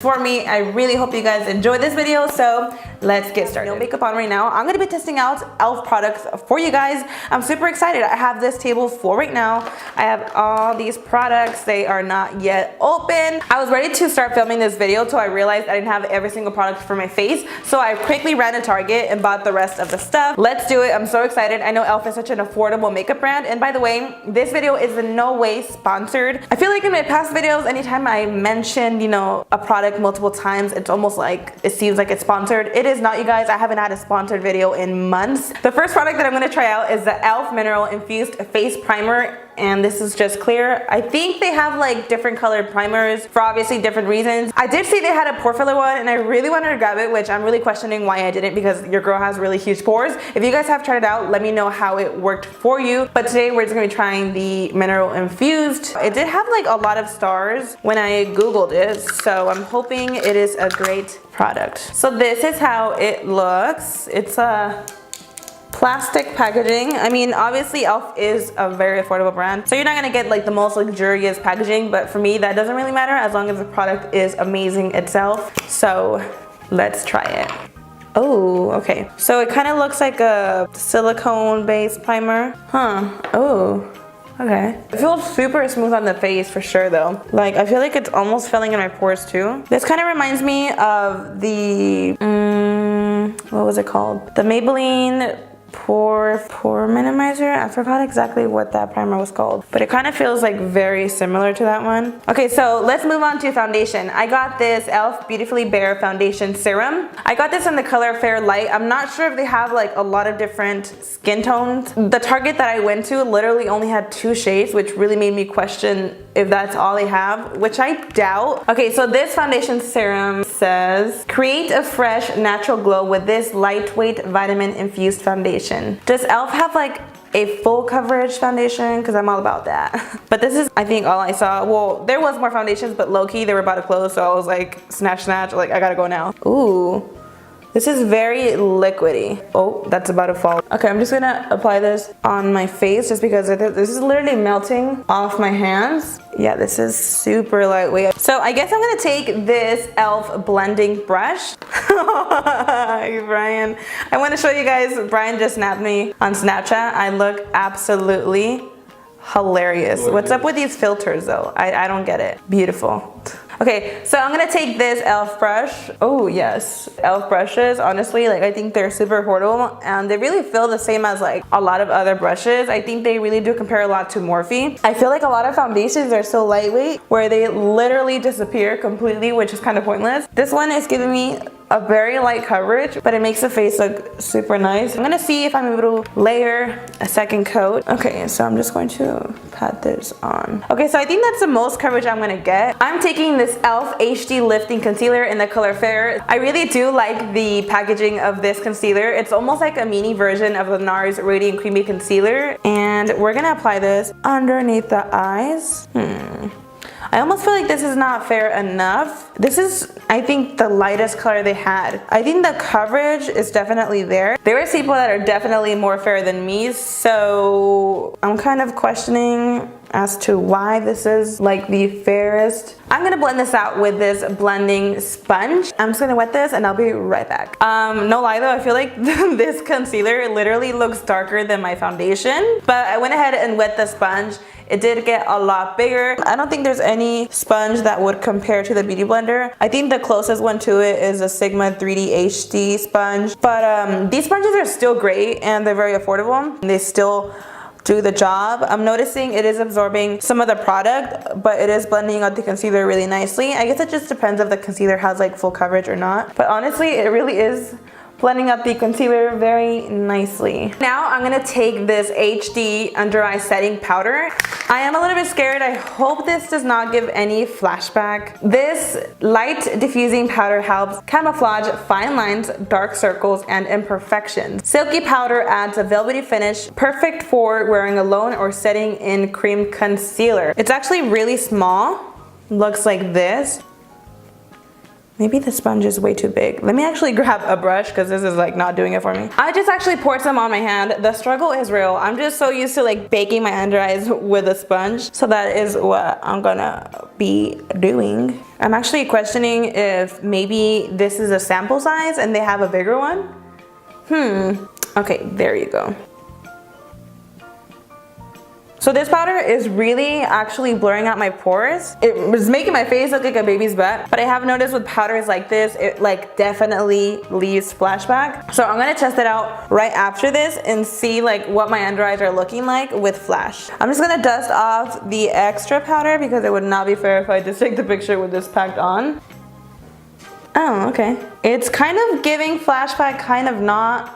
For me, I really hope you guys enjoyed this video, so let's get started. No makeup on right now. I'm gonna be testing out e.l.f. products for you guys. I'm super excited. I have this table full right now. I have all these products. They are not yet open. I was ready to start filming this video till I realized I didn't have every single product for my face, so I quickly ran to Target and bought the rest of the stuff. Let's do it. I'm so excited. I know e.l.f. is such an affordable makeup brand, and by the way, this video is in no way sponsored. I feel like in my past videos, anytime I mentioned, a product multiple times, it's almost like it seems like it's sponsored. It is not, you guys. I haven't had a sponsored video in months. The first product that I'm going to try out is the e.l.f. Mineral Infused Face Primer, and this is just clear. I think they have like different colored primers for obviously different reasons. I did see they had a pore filler one, and I really wanted to grab it, which I'm really questioning why I didn't, because your girl has really huge pores. If you guys have tried it out, let me know how it worked for you. But today we're just going to be trying the Mineral Infused. It did have like a lot of stars when I googled it, so I'm hoping it is a great product. So this is how it looks. It's a plastic packaging. I mean, obviously e.l.f. is a very affordable brand, so you're not gonna get like the most luxurious packaging, but for me that doesn't really matter as long as the product is amazing itself. So let's try it. Oh, okay. So it kind of looks like a silicone based primer. Oh. Okay. It feels super smooth on the face for sure though. Like, I feel like it's almost filling in my pores too. This kind of reminds me of the, what was it called? The Maybelline pore minimizer. I forgot exactly what that primer was called, but it kind of feels like very similar to that one. Okay, so let's move on to foundation. I got this e.l.f. Beautifully Bare Foundation Serum. I got this in the color Fair Light. I'm not sure if they have like a lot of different skin tones. The Target that I went to literally only had 2 shades, which really made me question if that's all they have, which I doubt. Okay, so this foundation serum says, create a fresh, natural glow with this lightweight vitamin infused foundation. Does e.l.f. have like a full coverage foundation? Because I'm all about that. But this is, I think, all I saw. Well, there was more foundations, but low-key they were about to close, so I was like, snatch, like I gotta go now. Ooh. This is very liquidy. Oh, that's about to fall. Okay, I'm just gonna apply this on my face just because this is literally melting off my hands. Yeah, this is super lightweight. So I guess I'm gonna take this e.l.f. blending brush. Hi, Brian. I want to show you guys, Brian just snapped me on Snapchat. I look absolutely hilarious. What's up with these filters though? I don't get it. Beautiful. Okay, so I'm gonna take this e.l.f. brush. Oh yes, e.l.f. brushes, honestly, like I think they're super affordable and they really feel the same as like a lot of other brushes. I think they really do compare a lot to Morphe. I feel like a lot of foundations are so lightweight where they literally disappear completely, which is kind of pointless. This one is giving me a very light coverage, but it makes the face look super nice. I'm gonna see if I'm able to layer a second coat. Okay, so I'm just going to pat this on. Okay, so I think that's the most coverage I'm gonna get. I'm taking this e.l.f. HD Lifting Concealer in the color Fair. I really do like the packaging of this concealer. It's almost like a mini version of the NARS Radiant Creamy Concealer. And we're gonna apply this underneath the eyes. I almost feel like this is not fair enough. This is, I think, the lightest color they had. I think the coverage is definitely there. There is people that are definitely more fair than me, so I'm kind of questioning as to why this is like the fairest. I'm gonna blend this out with this blending sponge. I'm just gonna wet this and I'll be right back. No lie though, I feel like this concealer literally looks darker than my foundation, but I went ahead and wet the sponge. It did get a lot bigger. I don't think there's any sponge that would compare to the Beauty Blender. I think the closest one to it is a Sigma 3D HD sponge, but these sponges are still great and they're very affordable. They still do the job. I'm noticing it is absorbing some of the product, but it is blending out the concealer really nicely. I guess it just depends if the concealer has like full coverage or not, but honestly it really is blending up the concealer very nicely. Now I'm gonna take this HD under eye setting powder. I am a little bit scared. I hope this does not give any flashback. This light diffusing powder helps camouflage fine lines, dark circles, and imperfections. Silky powder adds a velvety finish, perfect for wearing alone or setting in cream concealer. It's actually really small. Looks like this. Maybe the sponge is way too big. Let me actually grab a brush because this is like not doing it for me. I just actually poured some on my hand. The struggle is real. I'm just so used to like baking my under eyes with a sponge. So that is what I'm gonna be doing. I'm actually questioning if maybe this is a sample size and they have a bigger one. Okay, there you go. So this powder is really actually blurring out my pores. It was making my face look like a baby's butt, but I have noticed with powders like this, it like definitely leaves splashback. So I'm gonna test it out right after this and see like what my under eyes are looking like with flash. I'm just gonna dust off the extra powder because it would not be fair if I just take the picture with this packed on. Oh, okay. It's kind of giving flashback, kind of not.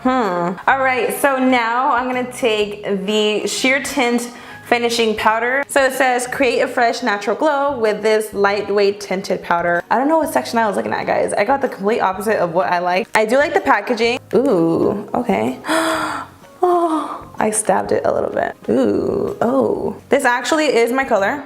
Alright, so now I'm gonna take the sheer tint finishing powder. So it says create a fresh natural glow with this lightweight tinted powder. I don't know what section I was looking at, guys. I got the complete opposite of what I like. I do like the packaging. Ooh, okay. Oh, I stabbed it a little bit. Ooh, oh. This actually is my color.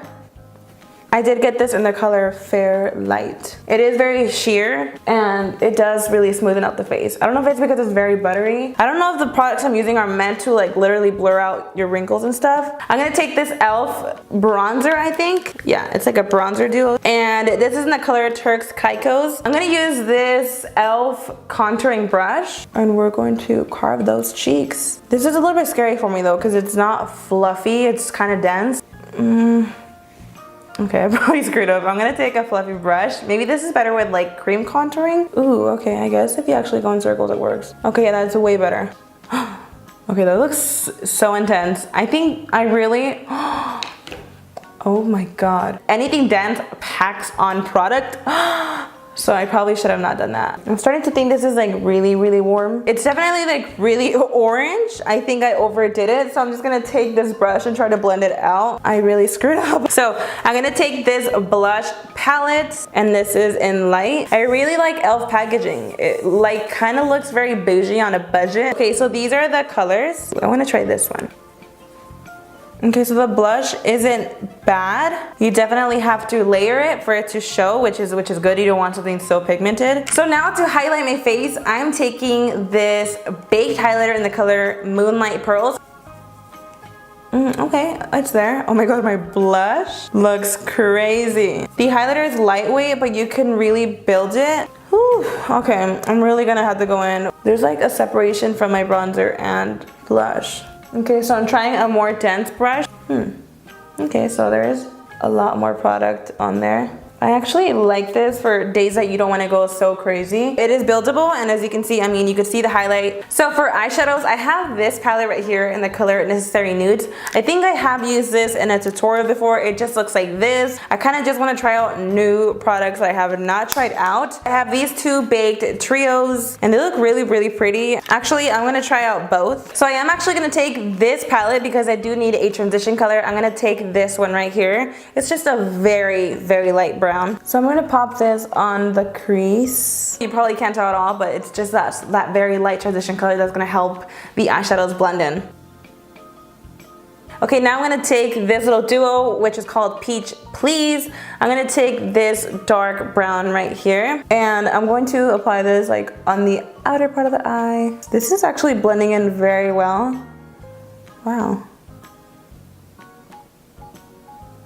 I did get this in the color Fair Light. It is very sheer and it does really smoothen out the face. I don't know if it's because it's very buttery. I don't know if the products I'm using are meant to like literally blur out your wrinkles and stuff. I'm gonna take this e.l.f. bronzer, I think. Yeah, it's like a bronzer duo. And this is in the color Turks Caicos. I'm gonna use this e.l.f. contouring brush and we're going to carve those cheeks. This is a little bit scary for me though because it's not fluffy, it's kind of dense. Okay, I probably screwed up. I'm gonna take a fluffy brush. Maybe this is better with like cream contouring. Ooh, okay, I guess if you actually go in circles, it works. Okay, yeah, that's way better. Okay, that looks so intense. I think I really, oh my God. Anything dense packs on product. So I probably should have not done that. I'm starting to think this is like really, really warm. It's definitely like really orange. I think I overdid it. So I'm just gonna take this brush and try to blend it out. I really screwed up. So I'm gonna take this blush palette and this is in light. I really like e.l.f. packaging. It like kind of looks very bougie on a budget. Okay, so these are the colors. I wanna try this one. Okay, so the blush isn't bad. You definitely have to layer it for it to show, which is good. You don't want something so pigmented. So now to highlight my face, I'm taking this baked highlighter in the color Moonlight Pearls. Okay, it's there. Oh my God, my blush looks crazy. The highlighter is lightweight, but you can really build it. Whew. Okay, I'm really gonna have to go in. There's like a separation from my bronzer and blush. Okay, so I'm trying a more dense brush. Okay, so there is a lot more product on there. I actually like this for days that you don't want to go so crazy. It is buildable, and as you can see, I mean, you can see the highlight. So for eyeshadows, I have this palette right here in the color Necessary Nudes. I think I have used this in a tutorial before. It just looks like this. I kind of just want to try out new products that I have not tried out. I have these two baked trios, and they look really, really pretty. Actually, I'm going to try out both. So I am actually going to take this palette because I do need a transition color. I'm going to take this one right here. It's just a very, very light brown. So I'm going to pop this on the crease. You probably can't tell at all, but it's just that very light transition color that's going to help the eyeshadows blend in. Okay, now I'm going to take this little duo, which is called Peach Please. I'm going to take this dark brown right here, and I'm going to apply this like on the outer part of the eye. This is actually blending in very well. Wow.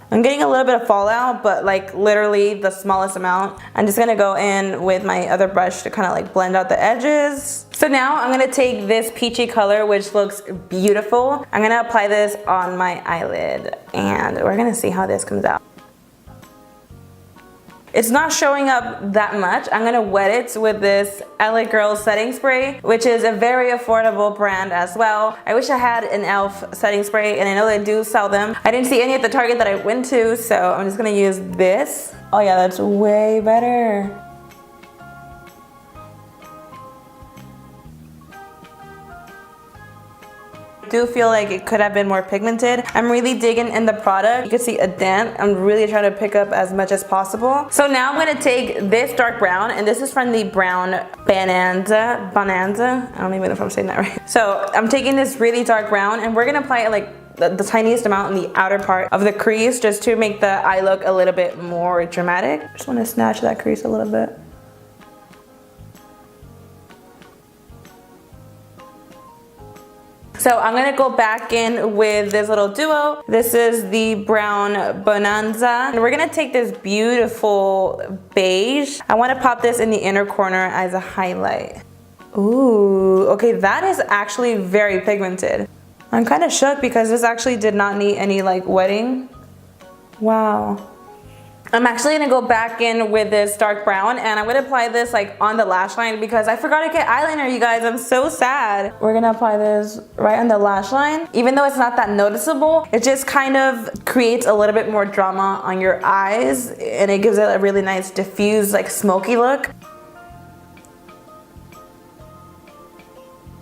I'm getting a little bit of fallout, but like literally the smallest amount. I'm just gonna go in with my other brush to kind of like blend out the edges. So now I'm gonna take this peachy color, which looks beautiful. I'm gonna apply this on my eyelid, and we're gonna see how this comes out. It's not showing up that much. I'm gonna wet it with this LA Girls setting spray, which is a very affordable brand as well. I wish I had an e.l.f. setting spray, and I know they do sell them. I didn't see any at the Target that I went to, so I'm just gonna use this. Oh yeah, that's way better. I do feel like it could have been more pigmented. I'm really digging in the product. You can see a dent. I'm really trying to pick up as much as possible. So now I'm gonna take this dark brown, and this is from the Brown Bonanza. I don't even know if I'm saying that right. So I'm taking this really dark brown, and we're gonna apply it like the tiniest amount in the outer part of the crease just to make the eye look a little bit more dramatic. Just want to snatch that crease a little bit. So I'm gonna go back in with this little duo. This is the brown Bonanza. And we're gonna take this beautiful beige. I wanna pop this in the inner corner as a highlight. Ooh, okay, that is actually very pigmented. I'm kind of shook because this actually did not need any like wetting. Wow. I'm actually gonna go back in with this dark brown and I'm gonna apply this like on the lash line because I forgot to get eyeliner, you guys. I'm so sad. We're gonna apply this right on the lash line. Even though it's not that noticeable, it just kind of creates a little bit more drama on your eyes and it gives it a really nice diffused like smoky look.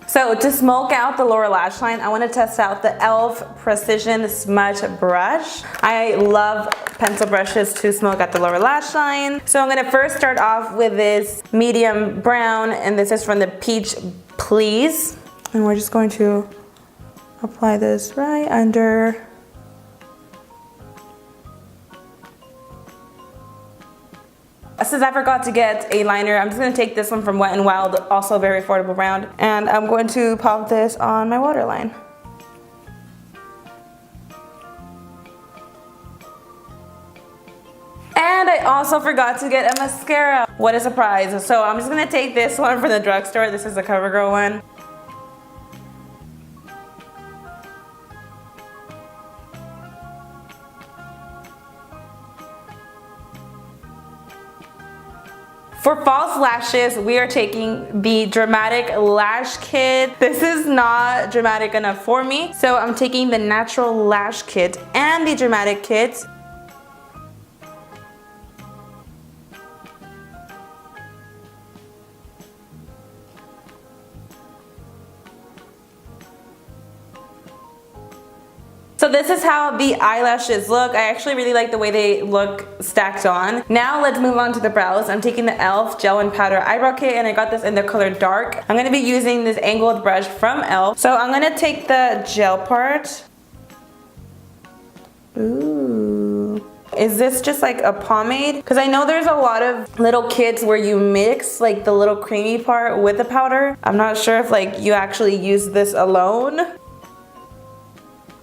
So to smoke out the lower lash line, I want to test out the e.l.f. Precision Smudge Brush. I love pencil brushes to smoke out the lower lash line. So I'm going to first start off with this medium brown, and this is from the Peach Please. And we're just going to apply this right under. Since I forgot to get a liner, I'm just going to take this one from Wet n Wild, also a very affordable brand, and I'm going to pop this on my waterline. And I also forgot to get a mascara. What a surprise. So I'm just going to take this one from the drugstore. This is a CoverGirl one. For false lashes, we are taking the Dramatic Lash Kit. This is not dramatic enough for me, so I'm taking the Natural Lash Kit and the Dramatic Kit. So this is how the eyelashes look. I actually really like the way they look stacked on. Now let's move on to the brows. I'm taking the e.l.f. Gel and Powder Eyebrow Kit and I got this in the color dark. I'm going to be using this angled brush from e.l.f. So I'm going to take the gel part. Ooh. Is this just like a pomade? Because I know there's a lot of little kits where you mix like the little creamy part with the powder. I'm not sure if like you actually use this alone.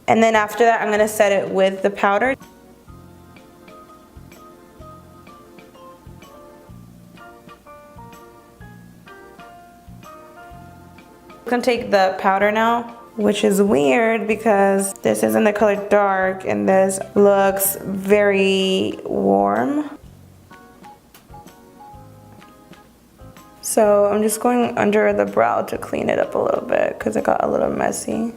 And then after that, I'm going to set it with the powder. I'm going to take the powder now, which is weird because this is in the color dark and this looks very warm. So I'm just going under the brow to clean it up a little bit because it got a little messy.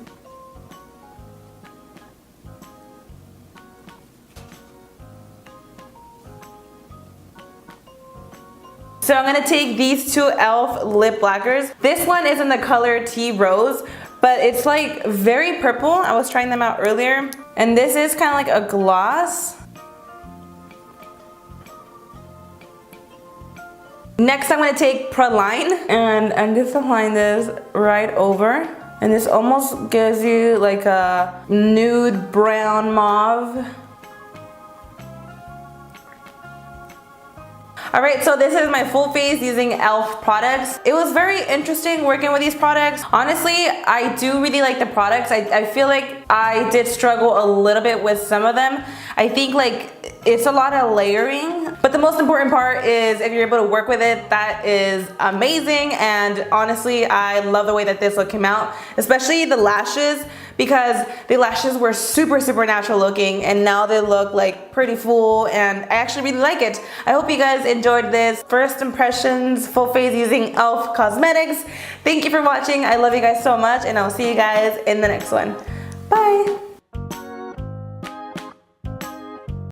So I'm going to take these two e.l.f. lip blackers. This one is in the color Tea Rose, but it's like very purple. I was trying them out earlier. And this is kind of like a gloss. Next I'm going to take Praline and I'm just applying this right over. And this almost gives you like a nude brown mauve. Alright, so this is my full face using e.l.f. products. It was very interesting working with these products. Honestly, I do really like the products. I feel like I did struggle a little bit with some of them. I think like it's a lot of layering, but the most important part is if you're able to work with it, that is amazing. And honestly, I love the way that this look came out, especially the lashes, because the lashes were super natural looking and now they look like pretty full and I actually really like it. I hope you guys enjoyed this first impressions full face using e.l.f. Cosmetics. Thank you for watching. I love you guys so much and I'll see you guys in the next one. Bye!